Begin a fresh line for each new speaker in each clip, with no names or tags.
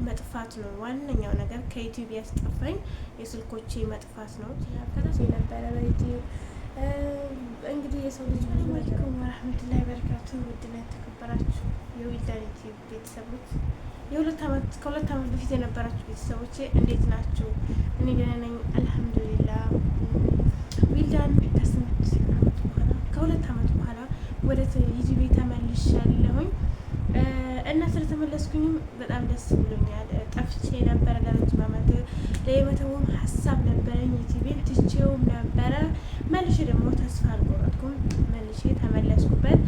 መጥፋት ነው ዋነኛው ነገር ከዩቲዩብ ያስጠፋኝ የስልኮቼ መጥፋት ነው። ከዛ የነበረ በዩቲዩብ እንግዲህ የሰው ልጅ ብዙ አለይኩም ወራህመቱላሂ ወበረካቱ። ውድና የተከበራችሁ የዊልዳን ዩቲዩብ ቤተሰቦች ከሁለት ዓመት በፊት የነበራችሁ ቤተሰቦቼ እንዴት ናችሁ? እኔ ደህና ነኝ አልሐምዱሊላህ። ዊልዳን ከሁለት ዓመት በኋላ ወደ ዩቲዩብ ተመልሻለሁኝ እና ስለተመለስኩኝም በጣም ደስ ብሎኛል። ጠፍቼ ነበረ ለረጅም ዓመት ለየመተውም ሀሳብ ነበረኝ ዩቲዩብን ትቼውም ነበረ። መልሼ ደግሞ ተስፋ አልቆረጥኩም፣ መልሼ ተመለስኩበት።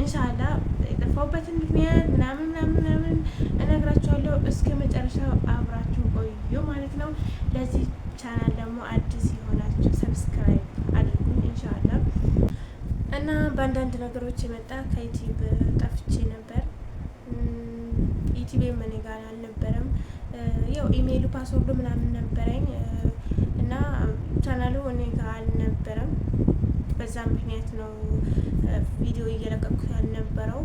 ኢንሻአላህ የጠፋሁበትን ምክንያት ምናምን እነግራችኋለሁ። እስከ መጨረሻው አብራችሁ ቆዩ ማለት ነው። ለዚህ ቻናል ደግሞ አዲስ የሆናችሁ ሰብስክራይብ አድርጉኝ ኢንሻአላህ። እና በአንዳንድ ነገሮች የመጣ ከዩቲዩብ ጠፍቼ ነበር። ዩቲዩብ እኔ ጋር አልነበረም። ያው ኢሜይሉ ፓስወርዱ ምናምን ነበረኝ እና ቻናሉ እኔ ጋር አልነበረም። በዛ ምክንያት ነው ቪዲዮ እየለቀኩ ያልነበረው።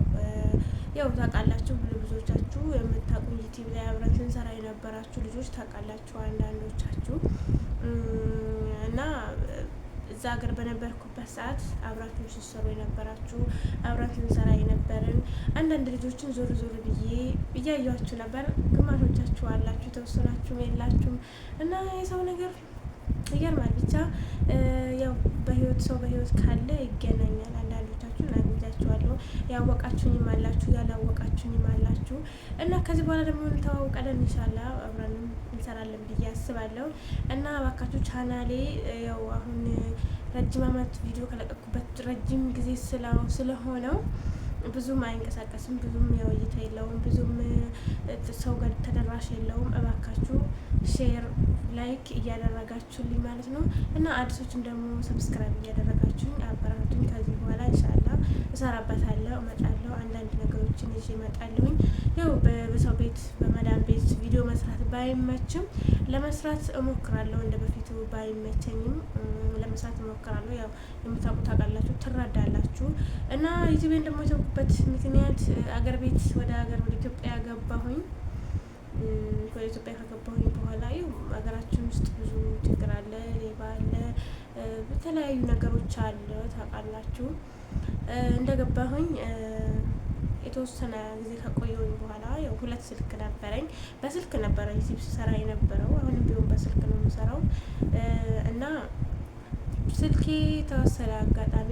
ያው ታውቃላችሁ፣ ብዙዎቻችሁ የምታውቁኝ ዩቲዩብ ላይ አብረን ስንሰራ የነበራችሁ ልጆች ታውቃላችሁ አንዳንዶቻችሁ እና እዛ ሀገር በነበርኩበት ሰዓት አብራችሁ ሲሰሩ የነበራችሁ አብራን ስንሰራ የነበርን አንዳንድ ልጆችን ዞር ብዬ እያያችሁ ነበር። ግማሾቻችሁ አላችሁ፣ የተወሰናችሁም የላችሁም እና የሰው ነገር ይገርማል። ብቻ ያው ሰው በህይወት ካለ ይገናኛል። አንዳንዶቻችሁን አግኝቻችኋለሁ፣ ያወቃችሁኝም አላችሁ፣ ያላወቃችሁኝም አላችሁ እና ከዚህ በኋላ ደግሞ እንተዋውቃለን ኢንሻአላህ፣ አብረን እንሰራለን ብዬ አስባለሁ። እና እባካችሁ ቻናሌ ያው አሁን ረጅም ዓመት ቪዲዮ ከለቀኩበት ረጅም ጊዜ ስለሆነው ብዙም አይንቀሳቀስም፣ ብዙም ያው እይታ የለውም፣ ብዙም ሰው ጋር ተደራሽ የለውም። እባካችሁ ሼር ላይክ እያደረጋችሁልኝ ማለት ነው እና አዲሶችን ደግሞ ሰብስክራይብ እያደረጋችሁኝ አበረታቱኝ። ከዚህ በኋላ ኢንሻአላህ እሰራበታለሁ፣ እመጣለሁ፣ አንዳንድ ነገሮችን ይዤ እመጣለሁኝ። ያው በሰው ቤት በመዳም ቤት ቪዲዮ መስራት ባይመችም ለመስራት እሞክራለሁ። እንደ በፊቱ ባይመቸኝም ለመስራት እሞክራለሁ። ያው የምታውቁ ታውቃላችሁ፣ ትረዳላችሁ። እና ዩቲዩብን ደግሞ የተውኩበት ምክንያት አገር ቤት ወደ ኢትዮጵያ ገባሁኝ። ወደ ኢትዮጵያ ከገባሁኝ በኋላ ይኸው ሀገራችን ውስጥ ብዙ ችግር አለ፣ ሌባ አለ፣ በተለያዩ ነገሮች አለ ታውቃላችሁ። እንደገባሁኝ የተወሰነ ጊዜ ከቆየሁኝ በኋላ ያው 2 ስልክ ነበረኝ። በስልክ ነበረ ዩቲዩብ ስሰራ የነበረው፣ አሁንም ቢሆን በስልክ ነው የምሰራው እና ስልኬ ተወሰደ። አጋጣሚ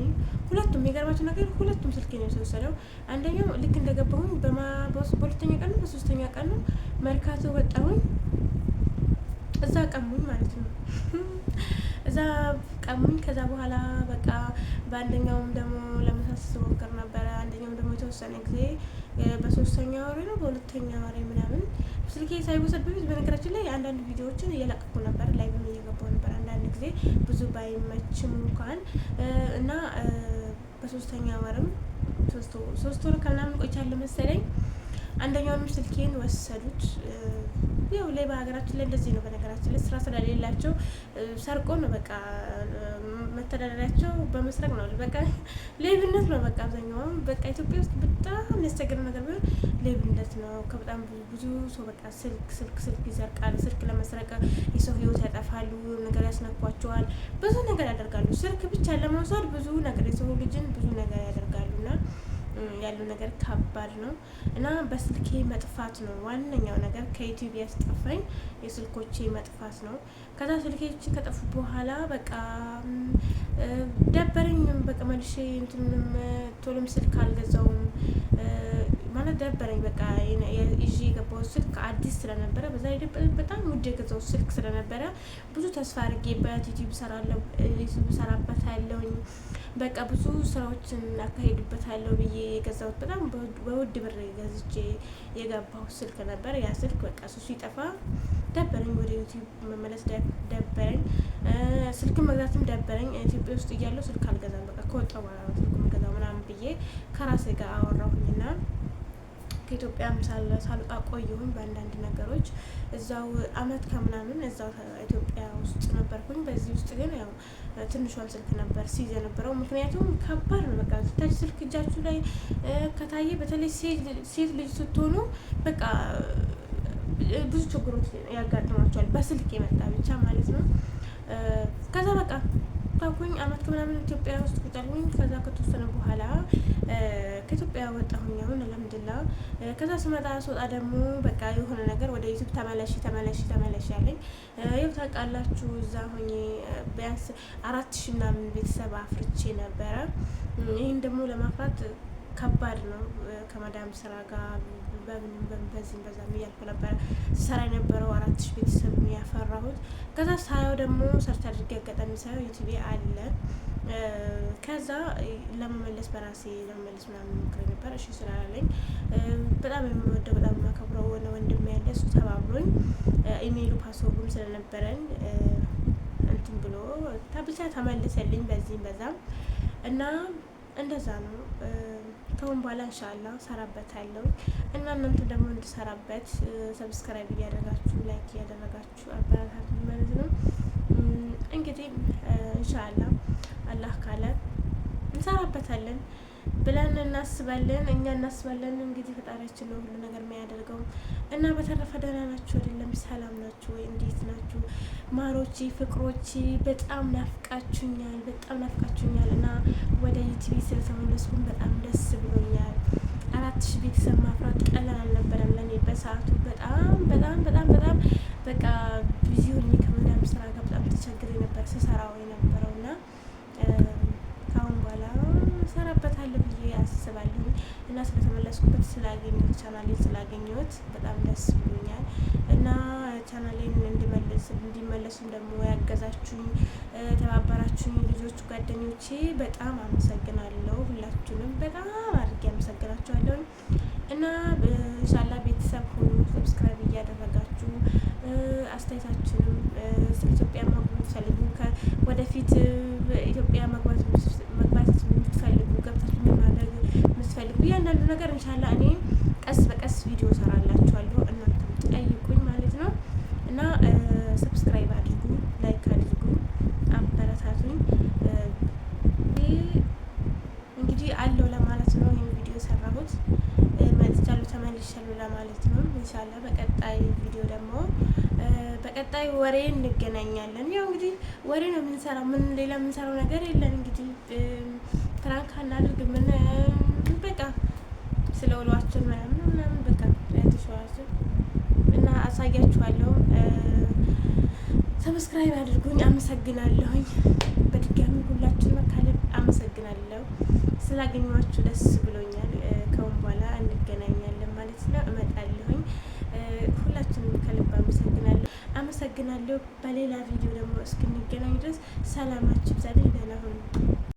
ሁለቱም የገርማችሁ ነገር ሁለቱም ስልኬ ነው የተወሰደው። አንደኛው ልክ እንደገባሁኝ በሁለተኛ ቀን ነው በሶስተኛ ቀን ነው መርካቶ ወጣሁኝ፣ እዛ ቀሙኝ ማለት ነው። እዛ ቀሙኝ። ከዛ በኋላ በቃ በአንደኛውም ደግሞ ለመሳት ስሞክር ነበረ። አንደኛውም ደግሞ የተወሰነ ጊዜ በሶስተኛ ወሬ ነው በሁለተኛ ወሬ ምናምን ስልኬ ሳይወሰድ በፊት በነገራችን ላይ አንዳንድ ቪዲዮዎችን እየለቀኩ ነበር፣ ላይቭም እየገባሁ ነበር አንዳንድ ጊዜ ብዙ ባይመችም እንኳን እና በሶስተኛ ወርም 3 ወር ከምናምን ቆይቻለሁ መሰለኝ። አንደኛውንም ስልኬን ወሰዱት። ያው ሌባ ሀገራችን ላይ እንደዚህ ነው። በነገራችን ላይ ስራ ስለሌላቸው ሰርቆ ነው በቃ መተዳደሪያቸው በመስረቅ ነው። በቃ ሌብነት ነው በቃ አብዛኛው በቃ ኢትዮጵያ ውስጥ በጣም የሚያስቸግረው ነገር ቢሆን ሌብነት ነው። ከበጣም ብዙ ሰው በቃ ስልክ ይሰርቃል። ስልክ ለመስረቅ የሰው ህይወት ያጠፋሉ፣ ነገር ያስነኳቸዋል፣ ብዙ ነገር ያደርጋሉ። ስልክ ብቻ ለመውሰድ ብዙ ነገር የሰው ልጅን ብዙ ነገር ያደርጋሉና ያለው ነገር ከባድ ነው እና በስልኬ መጥፋት ነው ዋነኛው ነገር ከዩቲዩብ ያስጠፋኝ የስልኮቼ መጥፋት ነው። ከዛ ስልኬች ከጠፉ በኋላ በቃ ደበረኝ። በቃ መልሼ እንትንም ቶሎም ስልክ አልገዛውም ማለት ደበረኝ። በቃ ይዤ የገባሁት ስልክ አዲስ ስለነበረ በዛ ላይ በጣም ውድ የገዛሁት ስልክ ስለነበረ ብዙ ተስፋ አድርጌበት ዩቲዩብ ሰራበታለሁኝ በቃ ብዙ ስራዎችን አካሄድበታለሁ ብዬ የገዛሁት በጣም በውድ ብር ገዝቼ የገባሁት ስልክ ነበር። ያ ስልክ በቃ እሱ ሲጠፋ ደበረኝ። ወደ ዩቲዩብ መመለስ ደበረኝ። ስልክ መግዛትም ደበረኝ። ኢትዮጵያ ውስጥ እያለሁ ስልክ አልገዛም፣ በቃ ከወጣሁ በኋላ ስልክ መገዛው ምናምን ብዬ ከራሴ ጋር አወራሁኝና ከኢትዮጵያም ሳልወጣ ቆየሁኝ። በአንዳንድ ነገሮች እዛው አመት ከምናምን እዛው ኢትዮጵያ ውስጥ ነበርኩኝ። በዚህ ውስጥ ግን ያው ትንሿን ስልክ ነበር ሲይዝ የነበረው። ምክንያቱም ከባድ ነው በቃ ታች ስልክ እጃችሁ ላይ ከታየ በተለይ ሴት ልጅ ስትሆኑ በቃ ብዙ ችግሮች ያጋጥሟቸዋል በስልክ የመጣ ብቻ ማለት ነው። ከዛ በቃ ታኩኝ አመት ከምናምን ኢትዮጵያ ውስጥ ቁጠሩኝ። ከዛ ከተወሰነ በኋላ ከኢትዮጵያ ወጣሁኝ። አሁን አልሐምዱሊላህ። ከዛ ስወጣ ደግሞ በቃ የሆነ ነገር ወደ ዩቲዩብ ተመለሽ ያለኝ ይኸው ታውቃላችሁ። እዛ ሆኜ ቢያንስ 4000 ምናምን ቤተሰብ አፍርቼ ነበረ። ይህን ደግሞ ለማፍራት ከባድ ነው። ከመዳም ስራ ጋር በዛም እያልኩ ነበረ ስራ የነበረው 4000 ቤተሰብ ያፈራሁት። ከዛ ሳየው ደግሞ ሰርች አድርጌ አጋጣሚ ሳየው ዩቲዩብ አለ። ከዛ ለመመለስ በራሴ ለመመለስ ምናምን ሞክሬ ነበር። እሺ ስላለኝ በጣም የምወደው በጣም የማከብረው ወንድሜ ያለ እሱ ተባብሮኝ ኢሜይሉ ፓስወርዱም ስለነበረኝ እንትን ብሎ ብቻ ተመልሰልኝ በዚህም በዛም እና እንደዛ ነው። ከአሁን በኋላ ኢንሻአላህ ሰራበታለሁ እና እናንተ ደግሞ እንድሰራበት ሰብስክራይብ እያደረጋችሁ ላይክ እያደረጋችሁ አበረታቱኝ ማለት ነው። እንግዲህ ኢንሻአላህ አላህ ካለ እንሰራበታለን ብለን እናስባለን። እኛ እናስባለን እንግዲህ ፈጣሪያችን ነው ሁሉ ነገር የሚያደርገው እና በተረፈ ደህና ናችሁ አይደለም? ሰላም ናችሁ ወይ? እንዴት ናችሁ ማሮቼ፣ ፍቅሮቼ? በጣም ናፍቃችሁኛል እና ወደ ዩቲዩብ ስለተመለስኩኝ በጣም ደስ ብሎኛል። 4000 ቤተሰብ ማፍራት ቀላል አልነበረም ለኔ በሰዓቱ። በጣም በቃ ቢዚ ሆኜ ከመዳም ስራ ጋር በጣም ተቸግሬ ነበር ስሰራው የነበረው እና ከአሁን በኋላ ሰራበታለሁ ብዬ አስባለሁ እና ስለተመለስኩበት ስላገኘሁት ቻናሌን ስላገኘሁት በጣም ደስ ብሎኛል እና ቻናሌን እንዲመለሱም ደግሞ ያገዛችሁኝ ተባበራችሁኝ ልጆቹ ጓደኞቼ በጣም አመሰግናለሁ። ሁላችሁንም በጣም አድርጌ አመሰግናችኋለሁ እና ኢንሻአላህ ቤተሰብ ሁሉ ሰብስክራይብ እያደረጋችሁ አስተያየታችሁንም ስለ ኢትዮጵያ ማግኘት ወደፊት ኢትዮጵያ መግባት የምትፈልጉ ገብታችሁ ማድረግ የምትፈልጉ እያንዳንዱ ነገር ኢንሻአላህ እኔ ቀስ በቀስ ቪዲዮ ሰራላችኋለሁ። እናንተም ጠይቁኝ ማለት ነው እና ሰብስክራይብ አድርጉ፣ ላይክ አድርጉ፣ አበረታቱኝ። እንግዲህ አለው ለማለት ነው ይሄን ቪዲዮ ሰራሁት። ተመልሻለሁ ለማለት ነው። ኢንሻአላህ በቀጣይ ቪዲዮ ደግሞ በቀጣይ ወሬ እንገናኛለን። ያው እንግዲህ ወሬ ነው የምንሰራው፣ ሌላ የምንሰራው ነገር የለን። እንግዲህ ፕራንክ አናድርግ በቃ ስለ ውሏችን ምናምን በቃ ያተሸዋችን እና አሳያችኋለሁ። ሰብስክራይብ አድርጉኝ። አመሰግናለሁኝ በድጋሚ ሁላችሁንም ከልብ አመሰግናለሁ። ስላገኘኋችሁ ደስ ብሎኛል። ከአሁን በኋላ እንገናኛለን ማለት ነው። እመጣለሁኝ። ሁላችንም ከልብ አመሰግናለሁ። በሌላ ቪዲዮ ደግሞ እስክንገናኝ ድረስ ሰላማችሁ ይብዛልኝ። ደህና ሁኑ።